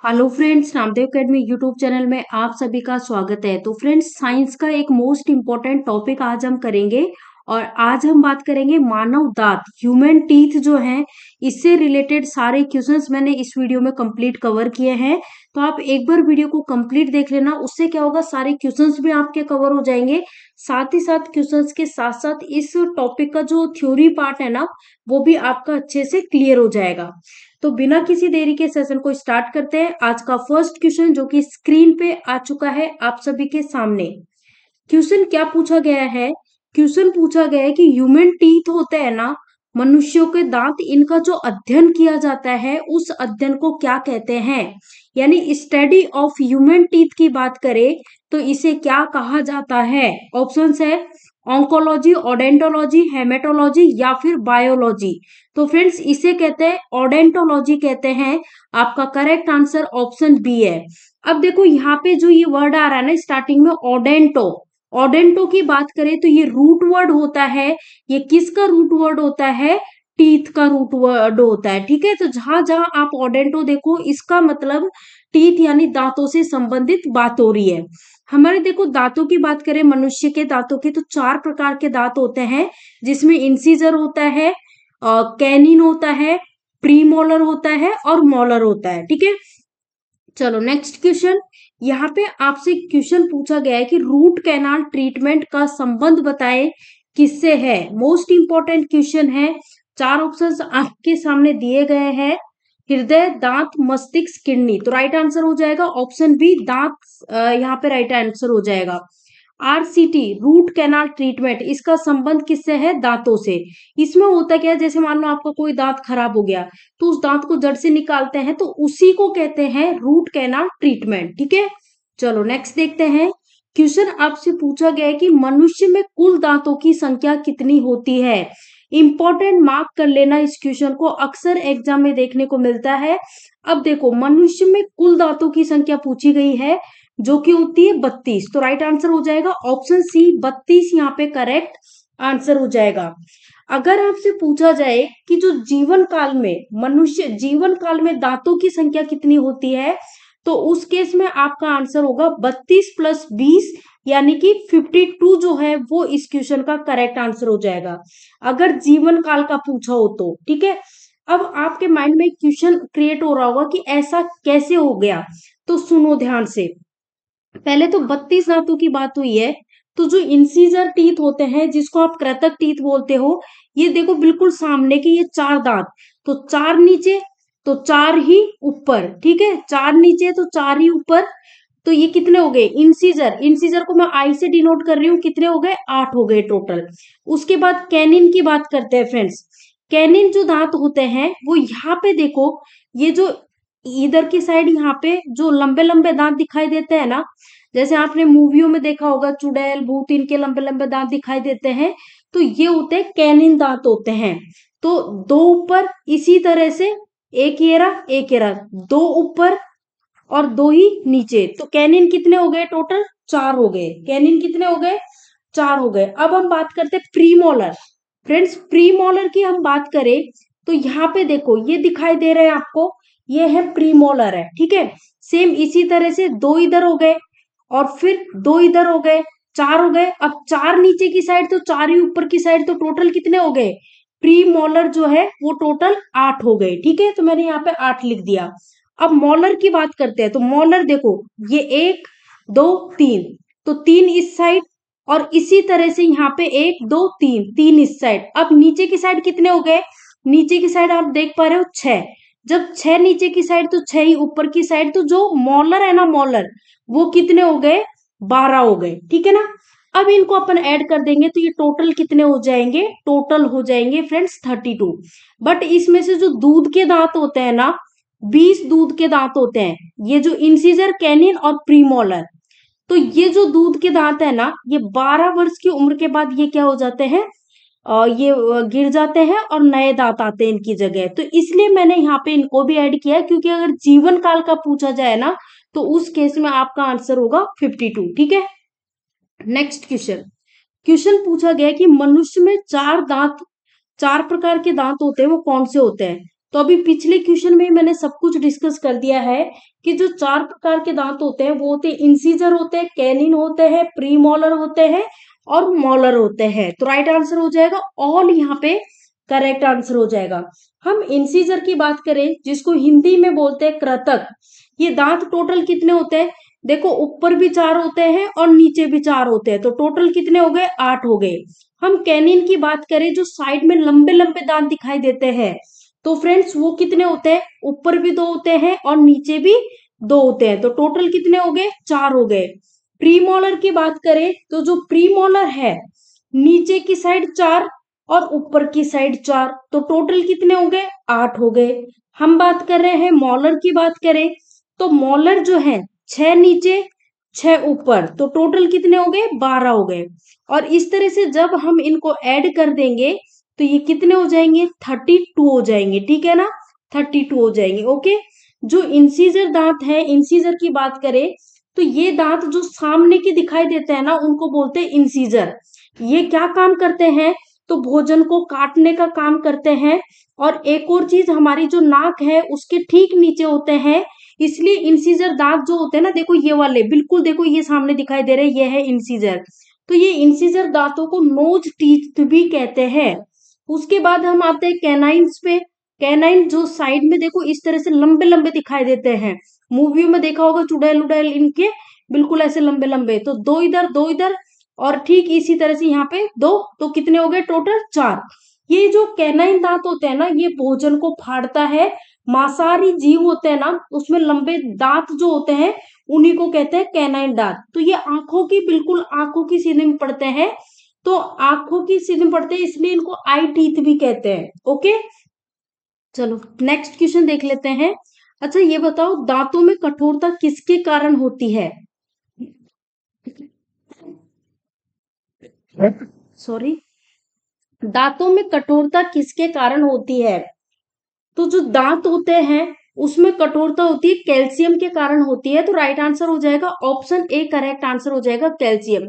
Hello friends, Ramdev academy YouTube channel में आप सभी का स्वागत है। तो फ्रेंड्स, साइंस का एक मोस्ट इम्पोर्टेंट टॉपिक आज हम करेंगे और आज हम बात करेंगे मानव दांत, ह्यूमन टीथ जो हैं, इससे रिलेटेड सारे क्वेश्चंस मैंने इस वीडियो में कंप्लीट कवर किए हैं। तो आप एक बार वीडियो को कंप्लीट देख लेना, उससे क्या होगा, सारे क्वेश्चंस भी आपके कवर हो जाएंगे। साथ ही साथ क्वेश्चंस के साथ साथ इस टॉपिक का जो थ्योरी पार्ट है ना, वो भी आपका अच्छे से क्लियर हो जाएगा। तो बिना किसी देरी के सेशन को स्टार्ट करते हैं। आज का फर्स्ट क्वेश्चन जो कि स्क्रीन पे आ चुका है आप सभी के सामने। क्वेश्चन क्या पूछा गया है? क्वेश्चन पूछा गया है कि ह्यूमन टीथ होते हैं ना, मनुष्यों के दांत, इनका जो अध्ययन किया जाता है उस अध्ययन को क्या कहते हैं? यानी स्टडी ऑफ ह्यूमन टीथ की बात करें तो इसे क्या कहा जाता है? ऑप्शंस है ऑन्कोलॉजी, ओडेंटोलॉजी, हेमेटोलॉजी या फिर बायोलॉजी। तो फ्रेंड्स, इसे कहते हैं ओडेंटोलॉजी कहते हैं। आपका करेक्ट आंसर ऑप्शन बी है। अब देखो यहाँ पे जो ये वर्ड आ रहा है ना स्टार्टिंग में, ओडेंटो, ओडेंटो की बात करें तो ये रूट वर्ड होता है। ये किसका रूट वर्ड होता है? टीथ का रूट वर्ड होता है। ठीक है, तो जहां जहां आप ओडेंटो देखो, इसका मतलब टीथ यानी दांतों से संबंधित बात हो रही है। हमारे देखो दांतों की बात करें, मनुष्य के दांतों के, तो 4 प्रकार के दांत होते हैं, जिसमें इंसीजर होता है, कैनिन होता है, प्रीमोलर होता है और मोलर होता है। ठीक है, चलो नेक्स्ट क्वेश्चन। यहाँ पे आपसे क्वेश्चन पूछा गया है कि रूट कैनाल ट्रीटमेंट का संबंध बताएं किससे है। मोस्ट इंपॉर्टेंट क्वेश्चन है। 4 ऑप्शंस आपके सामने दिए गए हैं, हृदय, दांत, मस्तिष्क, किडनी। तो राइट आंसर हो जाएगा ऑप्शन बी, दांत। यहाँ पे राइट आंसर हो जाएगा। आरसीटी, रूट कैनाल ट्रीटमेंट, इसका संबंध किससे है? दांतों से। इसमें होता क्या है, जैसे मान लो आपका कोई दांत खराब हो गया तो उस दांत को जड़ से निकालते हैं, तो उसी को कहते हैं रूट कैनाल ट्रीटमेंट। ठीक है, चलो नेक्स्ट देखते हैं। क्वेश्चन आपसे पूछा गया है कि मनुष्य में कुल दांतों की संख्या कितनी होती है? इंपॉर्टेंट, मार्क कर लेना इस क्वेश्चन को, अक्सर एग्जाम में देखने को मिलता है। अब देखो, मनुष्य में कुल दांतों की संख्या पूछी गई है जो कि होती है 32। तो राइट आंसर हो जाएगा ऑप्शन सी, 32 यहाँ पे करेक्ट आंसर हो जाएगा। अगर आपसे पूछा जाए कि जो जीवन काल में, मनुष्य जीवन काल में दांतों की संख्या कितनी होती है, तो उस केस में आपका आंसर होगा 32 प्लस 20 यानी कि 52 जो है वो इस क्वेश्चन का करेक्ट आंसर हो जाएगा, अगर जीवन काल का पूछा हो तो। ठीक है, अब आपके माइंड में क्वेश्चन क्रिएट हो रहा होगा कि ऐसा कैसे हो गया, तो सुनो ध्यान से। पहले तो 32 दांतों की बात हुई है, तो जो इंसीजर टीथ होते हैं, जिसको आप कृतक टीथ बोलते हो, ये देखो बिल्कुल सामने के ये 4 दांत, तो 4 नीचे तो 4 ही ऊपर। ठीक है, 4 नीचे तो 4 ही ऊपर, तो ये कितने हो गए? इंसीजर, इंसीजर को मैं आई से डिनोट कर रही हूँ, कितने हो गए? 8 हो गए टोटल। उसके बाद कैनिन की बात करते हैं फ्रेंड्स। कैनिन जो दांत होते हैं वो यहाँ पे देखो, ये जो इधर की साइड यहाँ पे जो लंबे लंबे दांत दिखाई देते हैं ना, जैसे आपने मूवियों में देखा होगा, चुड़ैल, भूत, इनके लंबे लंबे दांत दिखाई देते हैं, तो ये होते हैं कैनिन दांत होते हैं। तो 2 ऊपर, इसी तरह से एक ये रहा, एक ये रहा, 2 ऊपर और 2 ही नीचे, तो कैनिन कितने हो गए? टोटल 4 हो गए। कैनिन कितने हो गए? 4 हो गए। अब हम बात करते हैं प्रीमोलर। फ्रेंड्स, प्रीमोलर की हम बात करें तो यहाँ पे देखो, ये दिखाई दे रहे हैं आपको, ये है प्रीमोलर है। ठीक है, सेम इसी तरह से 2 इधर हो गए और फिर 2 इधर हो गए, 4 हो गए। अब 4 नीचे की साइड तो 4 ही ऊपर की साइड, तो टोटल कितने हो गए? प्री मोलर जो है वो टोटल 8 हो गए। ठीक है, तो मैंने यहाँ पे 8 लिख दिया। अब मोलर की बात करते हैं, तो मोलर देखो, ये 1 2 3, तो 3 इस साइड और इसी तरह से यहाँ पे 1 2 3, 3 इस साइड। अब नीचे की साइड कितने हो गए? नीचे की साइड आप देख पा रहे हो 6। जब 6 नीचे की साइड तो 6 ही ऊपर की साइड, तो जो मोलर है ना, मोलर, वो कितने हो गए? 12 हो गए। ठीक है ना, अब इनको अपन ऐड कर देंगे तो ये टोटल कितने हो जाएंगे? टोटल हो जाएंगे फ्रेंड्स 32। बट इसमें से जो दूध के दांत होते हैं ना, 20 दूध के दांत होते हैं, ये जो इंसीजर, कैनिन और प्रीमोलर। तो ये जो दूध के दांत है ना, ये 12 वर्ष की उम्र के बाद ये क्या हो जाते हैं? ये गिर जाते हैं और नए दांत आते हैं इनकी जगह। तो इसलिए मैंने यहाँ पे इनको भी ऐड किया है, क्योंकि अगर जीवन काल का पूछा जाए ना, तो उस केस में आपका आंसर होगा 52। ठीक है, नेक्स्ट क्वेश्चन। क्वेश्चन पूछा गया कि मनुष्य में 4 दांत, 4 प्रकार के दांत होते हैं, वो कौन से होते हैं? तो अभी पिछले क्वेश्चन में मैंने सब कुछ डिस्कस कर दिया है कि जो 4 प्रकार के दांत होते हैं वो होते हैं इंसीजर होते हैं, कैनिन होते हैं, प्रीमोलर होते हैं और मोलर होते हैं। तो राइट आंसर हो जाएगा ऑल, यहाँ पे करेक्ट आंसर हो जाएगा। हम इंसीजर की बात करें जिसको हिंदी में बोलते हैं कृतक, ये दांत टोटल कितने होते हैं? देखो ऊपर भी 4 होते हैं और नीचे भी 4 होते हैं, तो टोटल कितने हो गए? 8 हो गए। हम कैनिन की बात करें जो साइड में लंबे लंबे दांत दिखाई देते हैं, तो फ्रेंड्स वो कितने होते हैं? ऊपर भी 2 होते हैं और नीचे भी 2 होते हैं, तो टोटल कितने हो गए? 4 हो गए। प्रीमोलर की बात करें तो जो प्रीमोलर है नीचे की साइड 4 और ऊपर की साइड 4, तो टोटल कितने हो गए? 8 हो गए। हम बात कर रहे हैं मोलर की बात करें तो मोलर जो है 6 नीचे 6 ऊपर, तो टोटल कितने हो गए? 12 हो गए। और इस तरह से जब हम इनको ऐड कर देंगे तो ये कितने हो जाएंगे? 32 हो जाएंगे, ठीक है ना? 32 हो जाएंगे। ओके, जो इंसीजर दांत है, इंसीजर की बात करें तो ये दांत जो सामने की दिखाई देते हैं ना उनको बोलते हैं इंसीजर। ये क्या काम करते हैं? तो भोजन को काटने का काम करते हैं। और एक और चीज, हमारी जो नाक है उसके ठीक नीचे होते हैं, इसलिए इंसीजर दांत जो होते हैं ना, देखो ये वाले बिल्कुल, देखो ये सामने दिखाई दे रहे हैं, ये है इंसीजर। तो ये इंसीजर दांतों को नोज टीथ भी कहते हैं। उसके बाद हम आते हैं कैनाइन्स पे। कैनाइन जो साइड में देखो इस तरह से लंबे लंबे दिखाई देते हैं, मूवियों में देखा होगा चुड़ैल उड़ैल इनके बिल्कुल ऐसे लंबे लंबे, तो 2 इधर 2 इधर, और ठीक इसी तरह से यहाँ पे 2, तो कितने हो गए टोटल? 4। ये जो कैनाइन दांत होते हैं ना ये भोजन को फाड़ता है। मांसाहारी जीव होते हैं ना उसमें लंबे दांत जो होते हैं उन्हीं को कहते हैं कैनाइन दांत। तो ये आंखों की, बिल्कुल आंखों की सीधे में पड़ते हैं, तो आंखों की सीधे में पड़ते हैं इसलिए इनको आई टीथ भी कहते हैं। ओके, चलो नेक्स्ट क्वेश्चन देख लेते हैं। अच्छा ये बताओ, दांतों में कठोरता किसके कारण होती है? सॉरी, दांतों में कठोरता किसके कारण होती है? तो जो दांत होते हैं उसमें कठोरता होती है कैल्शियम के कारण होती है, तो राइट आंसर हो जाएगा ऑप्शन ए, करेक्ट आंसर हो जाएगा कैल्शियम।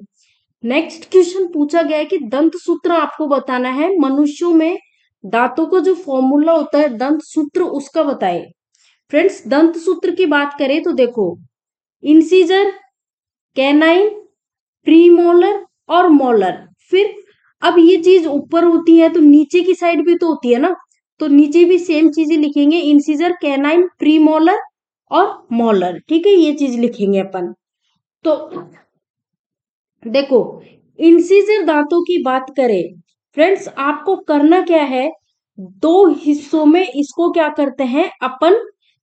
नेक्स्ट क्वेश्चन पूछा गया है कि दंत सूत्र आपको बताना है। मनुष्यों में दांतों का जो फॉर्मूला होता है दंत सूत्र उसका बताए। फ्रेंड्स दंत सूत्र की बात करें तो देखो, इंसीजर, कैनाइन, प्रीमोलर और मोलर। फिर अब ये चीज ऊपर होती है तो नीचे की साइड भी तो होती है ना, तो नीचे भी सेम चीजें लिखेंगे, इंसीजर, कैनाइन, प्रीमोलर और मोलर, ठीक है, ये चीज लिखेंगे अपन। तो देखो इंसीजर दांतों की बात करें, फ्रेंड्स आपको करना क्या है, 2 हिस्सों में इसको क्या करते हैं अपन,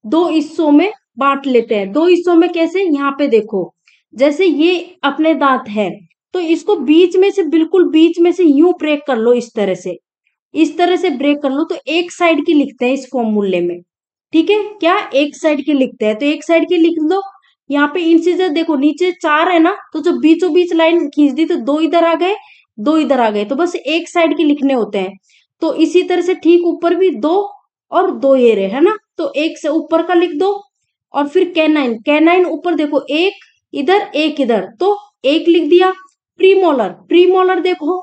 2 हिस्सों में बांट लेते हैं। 2 हिस्सों में कैसे? यहाँ पे देखो, जैसे ये अपने दांत है तो इसको बीच में से, बिल्कुल बीच में से यूं ब्रेक कर लो, इस तरह से, इस तरह से ब्रेक कर लो, तो एक साइड की लिखते हैं इस फॉर्मूले में, ठीक है? क्या एक साइड की लिखते हैं? तो एक साइड की लिख दो। यहाँ पे इंसीजर देखो नीचे 4 है ना, तो जो बीचों बीच लाइन खींच दी तो 2 इधर आ गए, 2 इधर आ गए, तो बस एक साइड के लिखने होते हैं। तो इसी तरह से ठीक ऊपर भी 2 और 2 ये रहे, है ना, तो एक से ऊपर का लिख दो। और फिर कैनाइन, कैनाइन ऊपर देखो, एक इधर एक इधर, तो एक लिख दिया। प्रीमोलर, प्रीमोलर देखो,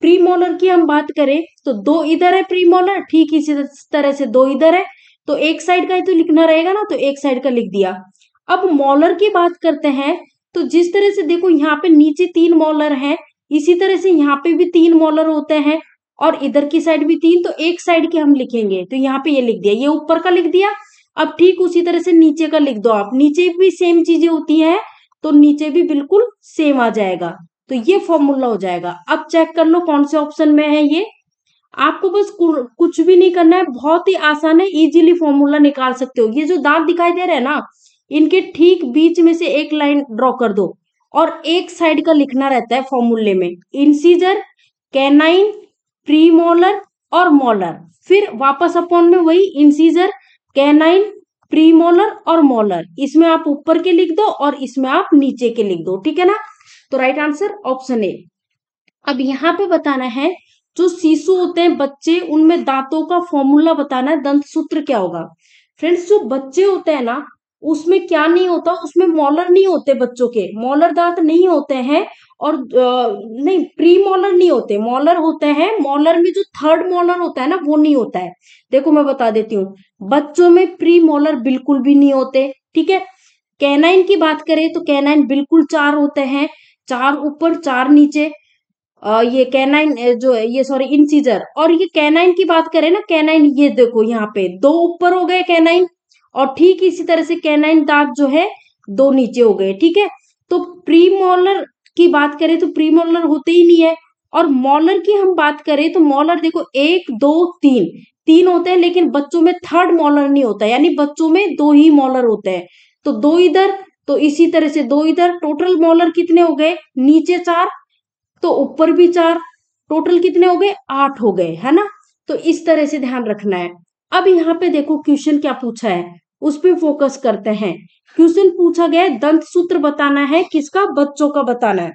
प्रीमोलर की हम बात करें तो 2 इधर है प्रीमोलर, ठीक इसी तरह से 2 इधर है, तो एक साइड का ही तो लिखना रहेगा ना, तो एक साइड का लिख दिया। अब मोलर की बात करते हैं, तो जिस तरह से देखो यहाँ पे नीचे 3 मोलर हैं, इसी तरह से यहाँ पे भी 3 मोलर होते हैं, और इधर की साइड भी 3, तो एक साइड के हम लिखेंगे, तो यहाँ पे ये लिख दिया, ये ऊपर का लिख दिया। अब ठीक उसी तरह से नीचे का लिख दो आप, नीचे भी सेम चीजें होती हैं, तो नीचे भी बिल्कुल सेम आ जाएगा, तो ये फॉर्मूला हो जाएगा। अब चेक कर लो कौन से ऑप्शन में है ये। आपको बस कुछ भी नहीं करना है, बहुत ही आसान है, इजीली फॉर्मूला निकाल सकते हो। ये जो दांत दिखाई दे रहे हैं ना, इनके ठीक बीच में से एक लाइन ड्रॉ कर दो, और एक साइड का लिखना रहता है फॉर्मूले में, इंसीजर, कैनाइन, प्रीमोलर और मोलर। फिर वापस अपॉन में वही इंसीजर, कैनाइन, प्रीमोलर और मोलर, इसमें आप ऊपर के लिख दो और इसमें आप नीचे के लिख दो, ठीक है ना? तो राइट आंसर ऑप्शन ए। अब यहाँ पे बताना है, जो शिशु होते हैं बच्चे, उनमें दांतों का फॉर्मूला बताना है, दंत सूत्र क्या होगा। फ्रेंड्स जो बच्चे होते हैं ना उसमें क्या नहीं होता, उसमें मोलर नहीं होते, बच्चों के मोलर दांत नहीं होते हैं। और नहीं, प्री मोलर नहीं होते, मोलर होते हैं। मोलर में जो थर्ड मोलर होता है ना, वो नहीं होता है। देखो मैं बता देती हूँ, बच्चों में प्री मोलर बिल्कुल भी नहीं होते, ठीक है। कैनाइन की बात करें तो कैनाइन बिल्कुल 4 होते हैं, 4 ऊपर 4 नीचे। ये कैनाइन जो है, ये सॉरी इंसीजर। और ये कैनाइन की बात करें ना, कैनाइन ये देखो यहाँ पे 2 ऊपर हो गए कैनाइन, और ठीक इसी तरह से कैनाइन दांत जो है 2 नीचे हो गए, ठीक है। तो प्रीमोलर की बात करें तो प्रीमोलर होते ही नहीं है। और मोलर की हम बात करें तो मोलर देखो 1 2 3 3 होते हैं, लेकिन बच्चों में थर्ड मोलर नहीं होता, यानी बच्चों में 2 ही मोलर होते हैं। तो 2 इधर, तो इसी तरह से 2 इधर, टोटल मोलर कितने हो गए, नीचे 4 तो ऊपर भी 4, टोटल कितने हो गए, 8 हो गए, है ना। तो इस तरह से ध्यान रखना है। अब यहाँ पे देखो क्वेश्चन क्या पूछा है, उस पे फोकस करते हैं। क्वेश्चन पूछा गया है दंत सूत्र बताना है, किसका, बच्चों का बताना है।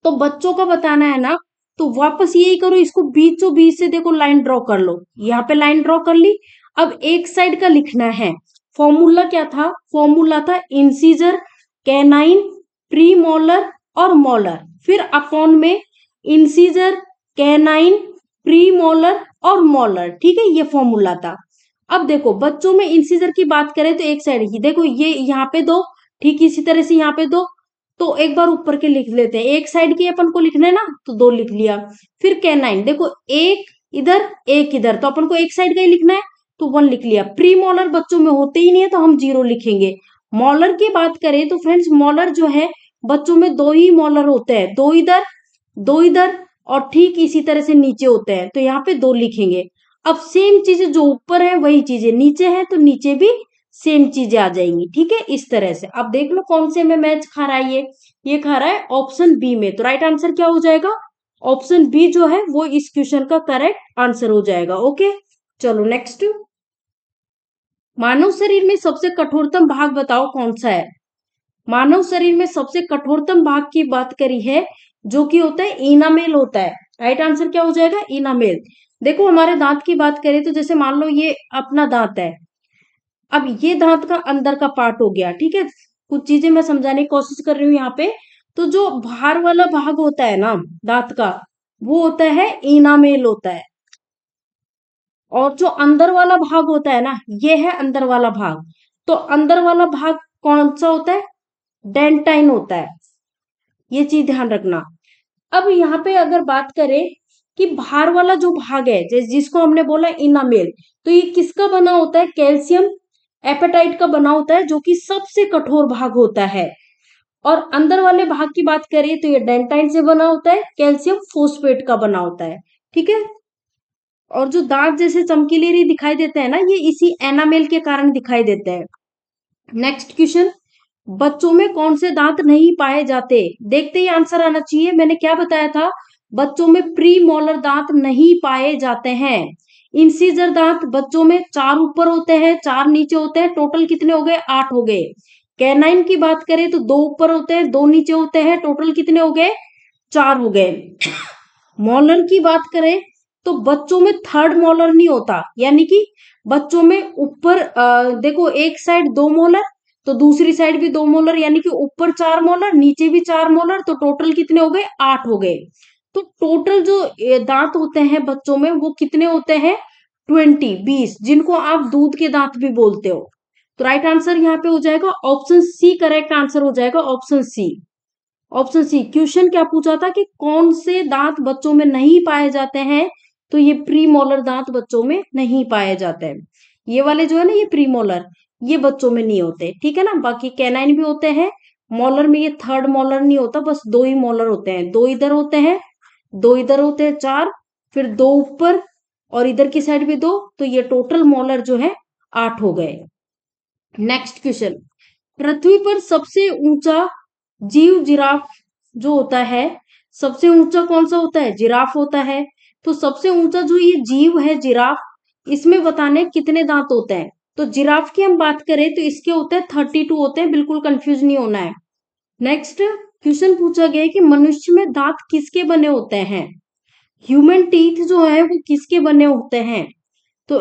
तो बच्चों का बताना है ना, तो वापस यही करो, इसको बीचों बीच से देखो लाइन ड्रॉ कर लो। यहाँ पे लाइन ड्रॉ कर ली। अब एक साइड का लिखना है। फॉर्मूला क्या था, फॉर्मूला था इंसीजर, कैनाइन, प्रीमोलर और मोलर, फिर अपॉन में इंसीजर, कैनाइन, प्रीमोलर और मोलर, ठीक है, ये फॉर्मूला था। अब देखो बच्चों में इंसीजर की बात करें तो एक साइड की देखो, ये यहाँ पे 2, ठीक इसी तरह से यहाँ पे 2। तो एक बार ऊपर के लिख लेते हैं, एक साइड की अपन को लिखना है ना, तो 2 लिख लिया। फिर कैनाइन देखो, एक इधर एक इधर, तो अपन को एक साइड का ही लिखना है, तो 1 लिख लिया। प्री मोलर बच्चों में होते ही नहीं है, तो हम 0 लिखेंगे। मोलर की बात करें तो फ्रेंड्स, मोलर जो है बच्चों में 2 ही मोलर होते हैं, 2 इधर 2 इधर, और ठीक इसी तरह से नीचे होते हैं, तो यहाँ पे 2 लिखेंगे। अब सेम चीजें जो ऊपर है वही चीजें नीचे है, तो नीचे भी सेम चीजें आ जाएंगी, ठीक है, इस तरह से। अब देख लो कौन से में मैच खा रहा है, ये खा रहा है ऑप्शन बी में। तो राइट आंसर क्या हो जाएगा, ऑप्शन बी जो है वो इस क्वेश्चन का करेक्ट आंसर हो जाएगा। ओके, चलो नेक्स्ट। मानव शरीर में सबसे कठोरतम भाग बताओ कौन सा है। मानव शरीर में सबसे कठोरतम भाग की बात करी है, जो कि होता है इनामेल होता है। राइट आंसर क्या हो जाएगा, इनामेल। देखो हमारे दांत की बात करें तो जैसे मान लो ये अपना दांत है, अब ये दांत का अंदर का पार्ट हो गया, ठीक है। कुछ चीजें मैं समझाने की कोशिश कर रही हूँ यहाँ पे। तो जो बाहर वाला भाग होता है ना दांत का, वो होता है इनामेल होता है। और जो अंदर वाला भाग होता है ना, ये है अंदर वाला भाग। तो अंदर वाला भाग कौन सा होता है, डेंटाइन होता है, ये चीज ध्यान रखना। अब यहाँ पे अगर बात करें कि बाहर वाला जो भाग है, जिसको हमने बोला इनामेल, तो ये किसका बना होता है, कैल्शियम एपेटाइट का बना होता है, जो कि सबसे कठोर भाग होता है। और अंदर वाले भाग की बात करें तो ये डेंटाइन से बना होता है, कैल्शियम फोस्फेट का बना होता है, ठीक है। और जो दांत जैसे चमकीले दिखाई देते हैं ना, ये इसी एनामेल के कारण दिखाई देते हैं। नेक्स्ट क्वेश्चन, बच्चों में कौन से दांत नहीं पाए जाते, देखते ही आंसर आना चाहिए। मैंने क्या बताया था, बच्चों में प्री मोलर दांत नहीं पाए जाते हैं। इंसीजर दांत बच्चों में 4 ऊपर होते हैं, 4 नीचे होते हैं, टोटल कितने हो गए, 8 हो गए। कैनाइन की बात करें तो 2 ऊपर होते हैं, 2 नीचे होते हैं, टोटल कितने हो गए, 4 हो गए। मोलर की बात करें तो बच्चों में थर्ड मोलर नहीं होता, यानी कि बच्चों में ऊपर देखो एक साइड 2 मोलर, तो दूसरी साइड भी 2 मोलर, यानी कि ऊपर 4 मोलर नीचे भी 4 मोलर, तो टोटल कितने हो गए, 8 हो गए। तो टोटल जो दांत होते हैं बच्चों में वो कितने होते हैं, 20 जिनको आप दूध के दांत भी बोलते हो। तो राइट आंसर यहाँ पे हो जाएगा ऑप्शन सी, करेक्ट आंसर हो जाएगा option C. Option C. Question क्या पूछा था कि कौन से दांत बच्चों में नहीं पाए जाते हैं, तो ये प्रीमोलर दांत बच्चों में नहीं पाए जाते हैं। ये वाले जो है ना, ये प्रीमोलर, ये बच्चों में नहीं होते, ठीक है ना। बाकी कैनाइन भी होते हैं। मोलर में ये थर्ड मोलर नहीं होता, बस 2 ही मोलर होते हैं, 2 इधर होते हैं, 2 इधर होते हैं, 4, फिर 2 ऊपर और इधर की साइड भी 2, तो ये टोटल मोलर जो है 8 हो गए। नेक्स्ट क्वेश्चन, पृथ्वी पर सबसे ऊंचा जीव जिराफ जो होता है, सबसे ऊंचा कौन सा होता है, जिराफ होता है। तो सबसे ऊंचा जो ये जीव है जिराफ, इसमें बताने कितने दांत होते हैं। तो जिराफ की हम बात करें तो इसके होते हैं 32 होते हैं, बिल्कुल कंफ्यूज नहीं होना है। नेक्स्ट क्वेश्चन पूछा गया है कि मनुष्य में दांत किसके बने होते हैं, ह्यूमन टीथ जो है वो किसके बने होते हैं। तो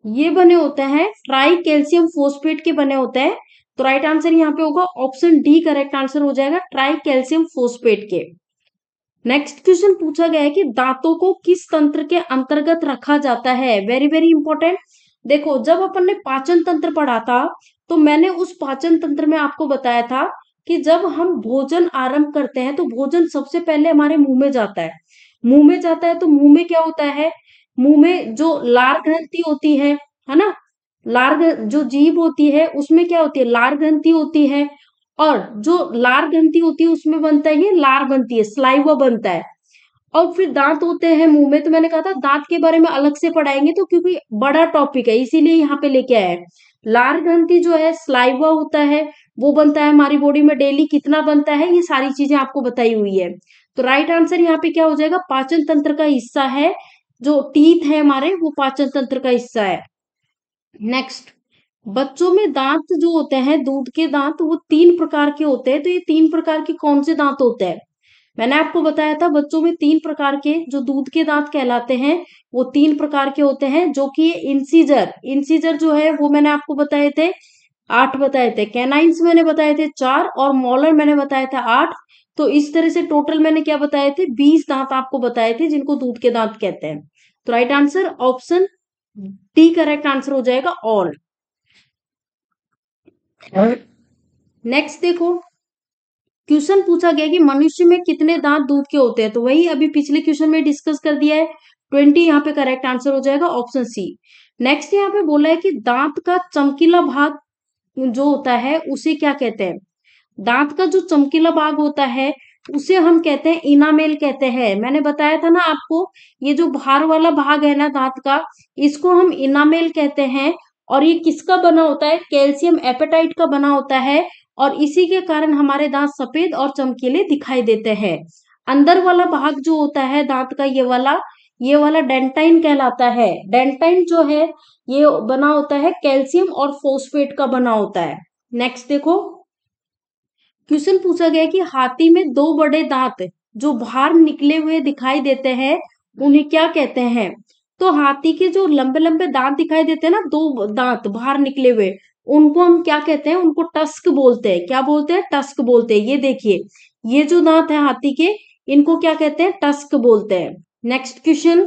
ये बने होते हैं ट्राई कैल्शियम फोस्फेट के बने होते हैं। तो राइट आंसर यहाँ पे होगा ऑप्शन डी करेक्ट आंसर हो जाएगा, ट्राई कैल्शियम फोस्फेट के। नेक्स्ट क्वेश्चन पूछा गया है कि दांतों को किस तंत्र के अंतर्गत रखा जाता है। Very very important. देखो, जब अपन ने पाचन तंत्र पढ़ा था तो मैंने उस पाचन तंत्र में आपको बताया था कि जब हम भोजन आरंभ करते हैं तो भोजन सबसे पहले हमारे मुंह में जाता है। मुंह में जाता है तो मुंह में क्या होता है, मुंह में जो लार ग्रंथि होती है ना, जो जीभ होती है उसमें क्या होती है, लार ग्रंथि होती है। और जो लार ग्रंथि होती है उसमें बनता है, ये लार बनती है, स्लाइवा बनता है। और फिर दांत होते हैं मुंह में। तो मैंने कहा था दांत के बारे में अलग से पढ़ाएंगे, तो क्योंकि बड़ा टॉपिक है इसीलिए यहाँ पे लेके आए हैं। लार ग्रंथि जो है, स्लाइवा होता है, वो बनता है हमारी बॉडी में डेली, कितना बनता है ये सारी चीजें आपको बताई हुई है। तो राइट आंसर यहाँ पे क्या हो जाएगा, पाचन तंत्र का हिस्सा है। जो टीथ है हमारे, वो पाचन तंत्र का हिस्सा है। नेक्स्ट, बच्चों में दांत जो होते हैं, दूध के दांत, वो 3 प्रकार के होते हैं। तो ये 3 प्रकार के कौन से दांत होते हैं, मैंने आपको बताया था बच्चों में 3 प्रकार के जो दूध के दांत कहलाते हैं वो 3 प्रकार के होते हैं। जो कि इंसीजर, इंसीजर जो है वो मैंने आपको बताए थे 8 बताए थे, कैनाइन्स मैंने बताए थे 4, और मॉलर मैंने बताया था 8। तो इस तरह से टोटल मैंने क्या बताए थे, 20 दांत आपको बताए थे जिनको दूध के दांत कहते हैं। तो right answer option D correct answer हो जाएगा, ऑल। नेक्स्ट देखो, क्वेश्चन पूछा गया कि मनुष्य में कितने दांत दूध के होते हैं। तो वही अभी पिछले क्वेश्चन में डिस्कस कर दिया है, 20 यहाँ पे करेक्ट आंसर हो जाएगा, ऑप्शन सी। नेक्स्ट यहाँ पे बोला है कि दांत का चमकीला भाग जो होता है उसे क्या कहते हैं। दांत का जो चमकीला भाग होता है उसे हम कहते हैं इनामेल कहते हैं। मैंने बताया था ना आपको, ये जो बाहर वाला भाग है ना दांत का, इसको हम इनामेल कहते हैं। और ये किसका बना होता है, कैल्शियम एपेटाइट का बना होता है। और इसी के कारण हमारे दांत सफेद और चमकीले दिखाई देते हैं। अंदर वाला भाग जो होता है दांत का, ये वाला डेंटाइन कहलाता है। डेंटाइन जो है ये बना होता है कैल्शियम और फोस्फेट का बना होता है। नेक्स्ट देखो, क्वेश्चन पूछा गया कि हाथी में 2 बड़े दांत जो बाहर निकले हुए दिखाई देते हैं उन्हें क्या कहते हैं। तो हाथी के जो लंबे लंबे दांत दिखाई देते हैं ना, 2 दांत बाहर निकले हुए, उनको हम क्या कहते हैं, उनको टस्क बोलते हैं। क्या बोलते हैं, टस्क बोलते हैं। ये देखिए, ये जो दांत है हाथी के, इनको क्या कहते हैं, टस्क बोलते हैं। नेक्स्ट क्वेश्चन,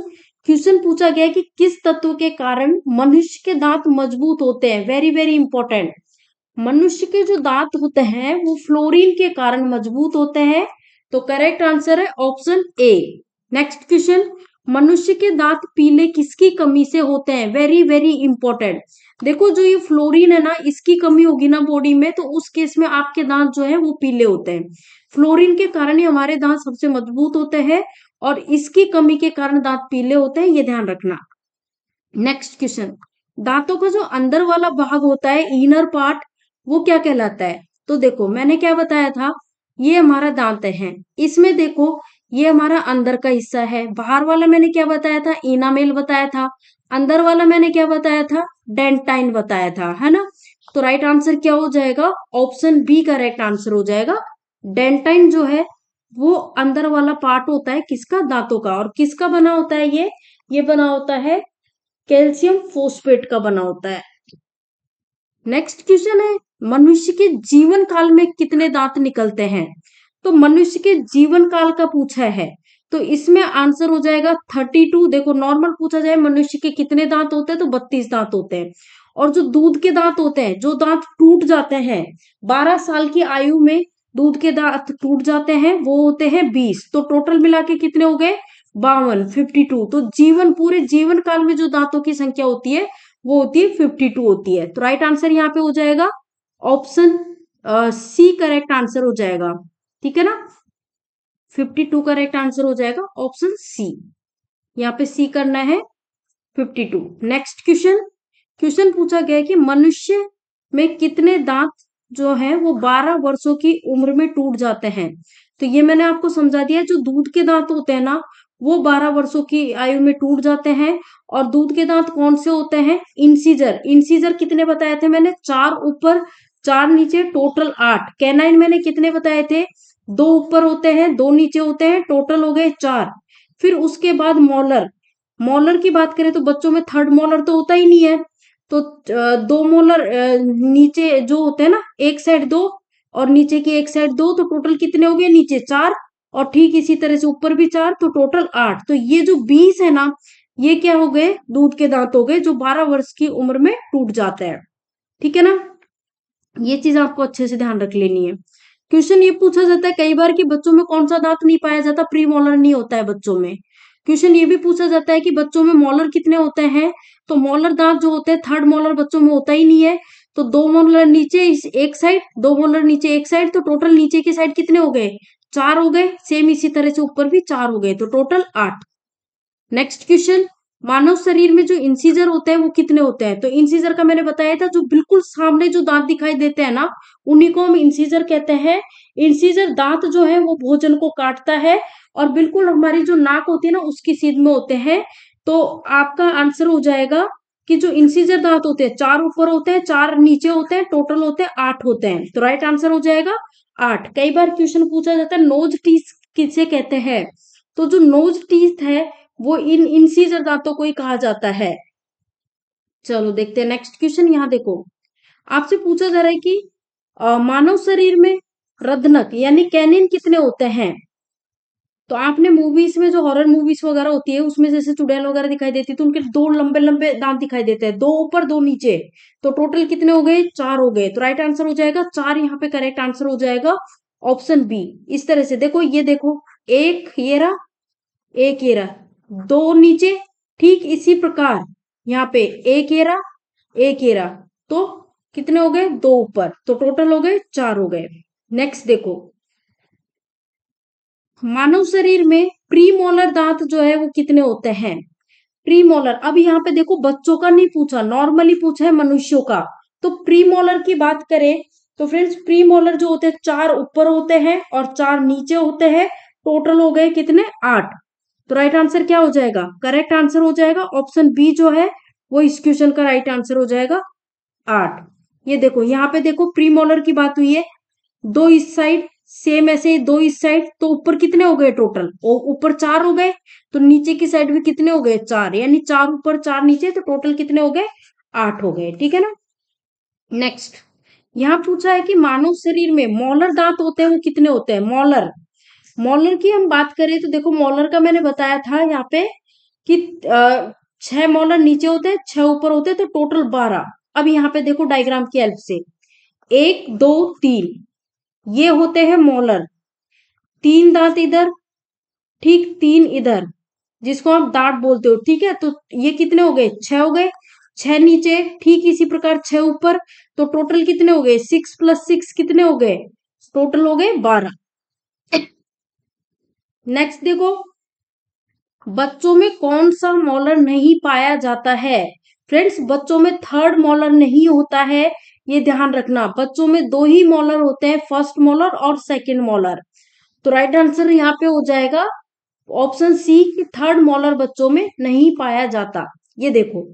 क्वेश्चन पूछा गया कि किस तत्व के कारण मनुष्य के दांत मजबूत होते हैं। Very very important. मनुष्य के जो दांत होते हैं वो फ्लोरीन के कारण मजबूत होते हैं। तो करेक्ट आंसर है ऑप्शन ए। नेक्स्ट क्वेश्चन, मनुष्य के दांत पीले किसकी कमी से होते हैं। Very very important. देखो, जो ये फ्लोरीन है ना, इसकी कमी होगी ना बॉडी में, तो उस केस में आपके दांत जो है वो पीले होते हैं। फ्लोरीन के कारण ही हमारे दांत सबसे मजबूत होते हैं, और इसकी कमी के कारण दांत पीले होते हैं, ये ध्यान रखना। नेक्स्ट क्वेश्चन, दांतों का जो अंदर वाला भाग होता है, इनर पार्ट, वो क्या कहलाता है। तो देखो, मैंने क्या बताया था, ये हमारा दांत है, इसमें देखो ये हमारा अंदर का हिस्सा है। बाहर वाला मैंने क्या बताया था, इनामेल बताया था। अंदर वाला मैंने क्या बताया था, डेंटाइन बताया था, है ना। तो राइट आंसर क्या हो जाएगा, ऑप्शन बी करेक्ट आंसर हो जाएगा। डेंटाइन जो है वो अंदर वाला पार्ट होता है किसका, दांतों का। और किसका बना होता है ये बना होता है कैल्शियम फोस्फेट का बना होता है। नेक्स्ट क्वेश्चन है, मनुष्य के जीवन काल में कितने दांत निकलते हैं। तो मनुष्य के जीवन काल का पूछा है, तो इसमें आंसर हो जाएगा 32। देखो, नॉर्मल पूछा जाए मनुष्य के कितने दांत होते हैं तो 32 दांत होते हैं। और जो दूध के दांत होते हैं, जो दांत टूट जाते हैं 12 साल की आयु में, दूध के दांत टूट जाते हैं, वो होते हैं 20। तो टोटल मिला के कितने हो गए, 52, 52। तो पूरे जीवन काल में जो दांतों की संख्या होती है वो होती है 52 होती है। तो राइट आंसर यहाँ पे हो जाएगा ऑप्शन सी करेक्ट आंसर हो जाएगा। ठीक है ना, 52 करेक्ट आंसर हो जाएगा, ऑप्शन सी। यहाँ पे सी करना है 52। नेक्स्ट क्वेश्चन, क्वेश्चन पूछा गया कि मनुष्य में कितने दांत जो है वो 12 वर्षों की उम्र में टूट जाते हैं। तो ये मैंने आपको समझा दिया, जो दूध के दांत होते हैं ना वो 12 वर्षों की आयु में टूट जाते हैं। और दूध के दांत कौन से होते हैं, इंसीजर। इंसीजर कितने बताए थे मैंने, 4 ऊपर 4 नीचे, टोटल 8। कैनाइन मैंने कितने बताए थे, 2 ऊपर होते हैं 2 नीचे होते हैं, टोटल हो गए 4। फिर उसके बाद मॉलर, मोलर की बात करें तो बच्चों में थर्ड मोलर तो होता ही नहीं है। तो दो मोलर नीचे जो होते हैं ना, एक साइड दो और नीचे की एक साइड दो, तो टोटल कितने हो गए, नीचे चार और ठीक इसी तरह से ऊपर भी चार, तो टोटल 8। तो ये जो 20 है ना, ये क्या हो गए, दूध के दांत हो गए, जो 12 वर्ष की उम्र में टूट जाता है। ठीक है ना, ये चीज आपको अच्छे से ध्यान रख लेनी है। क्वेश्चन ये पूछा जाता है कई बार कि बच्चों में कौन सा दांत नहीं पाया जाता, प्री मोलर नहीं होता है बच्चों में। क्वेश्चन ये भी पूछा जाता है कि बच्चों में मोलर कितने होते हैं, तो मोलर दांत जो होते हैं थर्ड मोलर बच्चों में होता ही नहीं है। तो दो मोलर नीचे एक साइड, दो मोलर नीचे एक साइड, तो टोटल नीचे की साइड कितने हो गए, चार हो गए। सेम इसी तरह से ऊपर भी चार हो गए, तो टोटल 8। नेक्स्ट क्वेश्चन, मानव शरीर में जो इंसीजर होते हैं वो कितने होते हैं, तो इंसीजर का मैंने बताया था, जो बिल्कुल सामने जो दांत दिखाई देते हैं ना, उन्हीं को हम इंसीजर कहते हैं। इंसीजर दांत जो है वो भोजन को काटता है और बिल्कुल हमारी जो नाक होती है ना उसकी सीध में होते हैं। तो आपका आंसर हो जाएगा कि जो इंसीजर दांत होते हैं, चार ऊपर होते हैं चार नीचे होते हैं, टोटल होते हैं 8 होते हैं। तो राइट आंसर हो जाएगा 8। कई बार क्वेश्चन पूछा जाता है नोज टीथ किसे कहते हैं, तो जो नोज टीथ है वो इन इंसीजर दांतों को ही कहा जाता है। चलो देखते हैं नेक्स्ट क्वेश्चन। यहाँ देखो, आपसे पूछा जा रहा है कि मानव शरीर में रदनक यानी कैनिन कितने होते हैं। तो आपने मूवीज में जो हॉरर मूवीज वगैरह होती है उसमें जैसे चुड़ैल वगैरह दिखाई देती है, तो उनके दो लंबे लंबे दांत दिखाई देते हैं, दो ऊपर दो नीचे। तो टोटल कितने हो गए, चार हो गए। तो राइट आंसर हो जाएगा चार, यहाँ पे करेक्ट आंसर हो जाएगा ऑप्शन बी। इस तरह से देखो, ये देखो, एक ये रहा, एक ये रहा, दो नीचे, ठीक इसी प्रकार यहाँ पे एक ये रहा, एक ये रहा, तो कितने हो गए, दो ऊपर, तो टोटल हो गए चार हो गए। नेक्स्ट देखो, मानव शरीर में प्रीमोलर दांत जो है वो कितने होते हैं। प्रीमोलर, अब यहाँ पे देखो बच्चों का नहीं पूछा, नॉर्मली पूछा है मनुष्यों का। तो प्रीमोलर की बात करें तो फ्रेंड्स, प्रीमोलर जो होते हैं चार ऊपर होते हैं और चार नीचे होते हैं, टोटल हो गए कितने, 8। तो राइट आंसर क्या हो जाएगा, करेक्ट आंसर हो जाएगा ऑप्शन बी जो है वो इस क्वेश्चन का राइट आंसर हो जाएगा 8। ये देखो यहाँ पे देखो, प्रीमोलर की बात हुई है, दो इस साइड, सेम ऐसे ही दो इस साइड, तो ऊपर कितने हो गए टोटल, ऊपर चार हो गए। तो नीचे की साइड भी कितने हो गए, चार, यानी चार ऊपर चार नीचे, तो टोटल कितने हो गए, 8 हो गए। ठीक है ना। नेक्स्ट, यहाँ पूछा है कि मानव शरीर में मोलर दांत होते हैं वो कितने होते हैं, मोलर। मोलर की हम बात करें तो देखो, मोलर का मैंने बताया था यहाँ पे कि 6 मोलर नीचे होते हैं, 6 ऊपर होते हैं, तो टोटल 12। अब यहाँ पे देखो डायग्राम की हेल्प से, एक दो तीन, ये होते हैं मोलर, तीन दांत इधर, ठीक तीन इधर, जिसको आप दांत बोलते हो। ठीक है, तो ये कितने हो गए, 6 हो गए, 6 नीचे, ठीक इसी प्रकार 6 ऊपर, तो टोटल कितने हो गए, 6 + 6 कितने हो गए, टोटल हो गए 12। नेक्स्ट देखो, बच्चों में कौन सा मोलर नहीं पाया जाता है। फ्रेंड्स, बच्चों में थर्ड मोलर नहीं होता है, ये ध्यान रखना। बच्चों में दो ही मोलर होते हैं, फर्स्ट मोलर और सेकंड मोलर। तो राइट आंसर यहाँ पे हो जाएगा ऑप्शन सी कि थर्ड मोलर बच्चों में नहीं पाया जाता। ये देखो,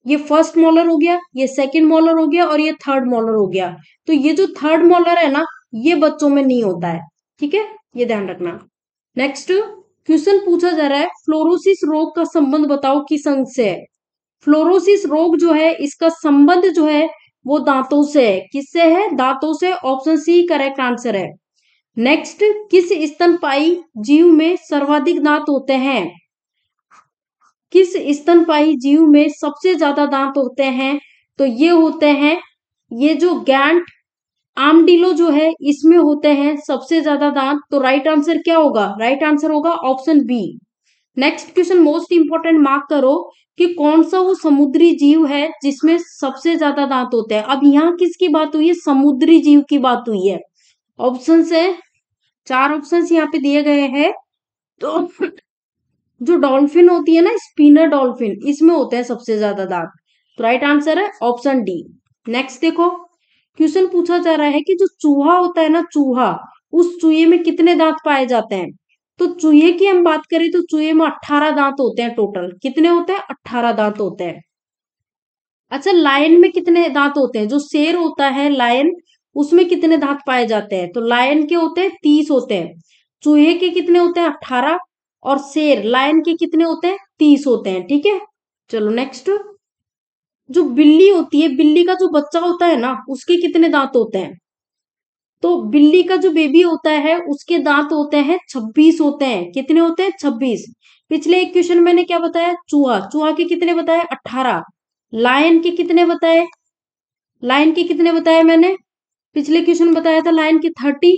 ये फर्स्ट मोलर हो गया, ये सेकंड मोलर हो गया और ये थर्ड मोलर हो गया। तो ये जो थर्ड मोलर है ना, ये बच्चों में नहीं होता है। ठीक है, ये ध्यान रखना। नेक्स्ट क्वेश्चन पूछा जा रहा है, फ्लोरोसिस रोग का संबंध बताओ किस अंग से है। फ्लोरोसिस रोग जो है इसका संबंध जो है वो दांतों से है। किससे है, दांतों से। ऑप्शन सी करेक्ट आंसर है। नेक्स्ट, किस स्तनपायी जीव में सर्वाधिक दांत होते हैं। किस स्तनपायी जीव में सबसे ज्यादा दांत होते हैं, तो ये होते हैं, ये जो गैंट आर्मडिलो जो है इसमें होते हैं सबसे ज्यादा दांत। तो राइट आंसर क्या होगा, राइट आंसर होगा option B. Next question most important, mark करो कि कौन सा वो समुद्री जीव है जिसमें सबसे ज्यादा दांत होते हैं। अब यहाँ किसकी बात हुई है, समुद्री जीव की बात हुई है। ऑप्शन है, चार ऑप्शन यहाँ पे दिए गए हैं। तो जो डॉल्फिन होती है ना, स्पिनर डॉल्फिन, इसमें होते हैं सबसे ज्यादा दांत। तो राइट आंसर है ऑप्शन डी। नेक्स्ट देखो, क्वेश्चन पूछा जा रहा है कि जो चूहा होता है ना, चूहा, उस चूहे में कितने दांत पाए जाते हैं। तो चूहे की हम बात करें तो चूहे में 18 दांत होते हैं टोटल। कितने होते हैं, 18 दांत होते हैं। अच्छा, लायन में कितने दांत होते हैं, जो शेर होता है लायन, उसमें कितने दांत पाए जाते हैं। तो लायन के होते हैं 30 होते हैं, चूहे के कितने होते हैं 18, और शेर लायन के कितने होते हैं? 30 होते हैं। ठीक है, चलो नेक्स्ट। जो बिल्ली होती है, बिल्ली का जो बच्चा होता है ना, उसके कितने दांत होते हैं? तो बिल्ली का जो बेबी होता है उसके दांत होते हैं 26 होते हैं। कितने होते हैं? 26। पिछले एक क्वेश्चन मैंने क्या बताया? चूहा, चूहा के कितने बताए? 18। लायन के कितने बताए? लायन के कितने बताए मैंने? पिछले क्वेश्चन बताया था लायन के 30,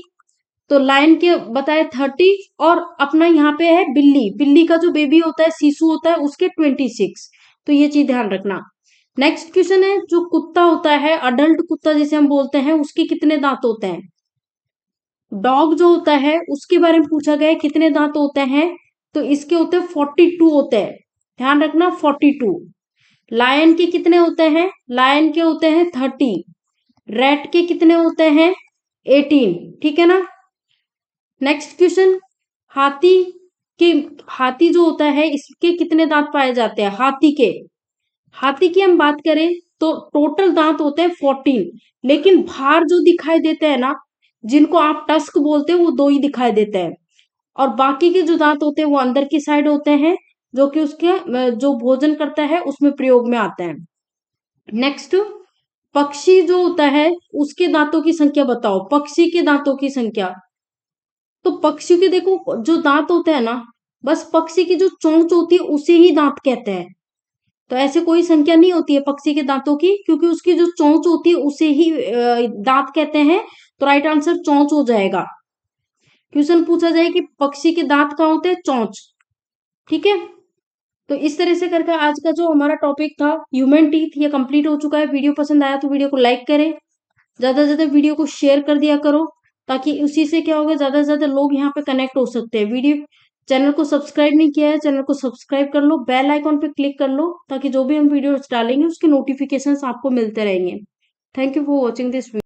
तो लायन के बताए 30। और अपना यहाँ पे है बिल्ली, बिल्ली का जो बेबी होता है, शिशु होता है, उसके 26। तो ये चीज ध्यान रखना। नेक्स्ट क्वेश्चन है, जो कुत्ता होता है, अडल्ट कुत्ता जिसे हम बोलते हैं, उसके कितने दांत होते हैं? डॉग जो होता है उसके बारे में पूछा गया है, कितने दांत होते हैं? तो इसके होते हैं 42 होते हैं। ध्यान रखना 42। लायन के कितने होते हैं? लायन के होते हैं 30। रेट के कितने होते हैं? 18। ठीक है ना। नेक्स्ट क्वेश्चन, हाथी के, हाथी जो होता है इसके कितने दांत पाए जाते हैं? हाथी के, हाथी की हम बात करें तो टोटल दांत होते हैं 14। लेकिन बाहर जो दिखाई देते हैं ना, जिनको आप टस्क बोलते हैं, वो 2 ही दिखाई देते हैं। और बाकी के जो दांत होते हैं वो अंदर की साइड होते हैं, जो कि उसके जो भोजन करता है उसमें प्रयोग में आते हैं। नेक्स्ट, पक्षी जो होता है उसके दांतों की संख्या बताओ। पक्षी के दांतों की संख्या, तो पक्षी के देखो जो दांत होते हैं ना, बस पक्षी की जो चोंच होती है उसे ही दांत कहते हैं। तो ऐसे कोई संख्या नहीं होती है पक्षी के दांतों की, क्योंकि उसकी जो चोंच होती है उसे ही दांत कहते हैं। तो राइट आंसर चोंच हो जाएगा। क्वेश्चन पूछा जाए कि पक्षी के दांत कहाँ होते हैं? चोंच। ठीक है, तो इस तरह से करके आज का जो हमारा टॉपिक था ह्यूमन टीथ, ये कंप्लीट हो चुका है। वीडियो पसंद आया तो वीडियो को लाइक करें, ज्यादा से ज्यादा वीडियो को शेयर कर दिया करो, ताकि उसी से क्या होगा, ज्यादा से ज्यादा लोग यहाँ पे कनेक्ट हो सकते हैं। वीडियो, चैनल को सब्सक्राइब नहीं किया है, चैनल को सब्सक्राइब कर लो, बेल आइकॉन पे क्लिक कर लो, ताकि जो भी हम वीडियो डालेंगे उसके नोटिफिकेशन आपको मिलते रहेंगे। Thank you for watching this video.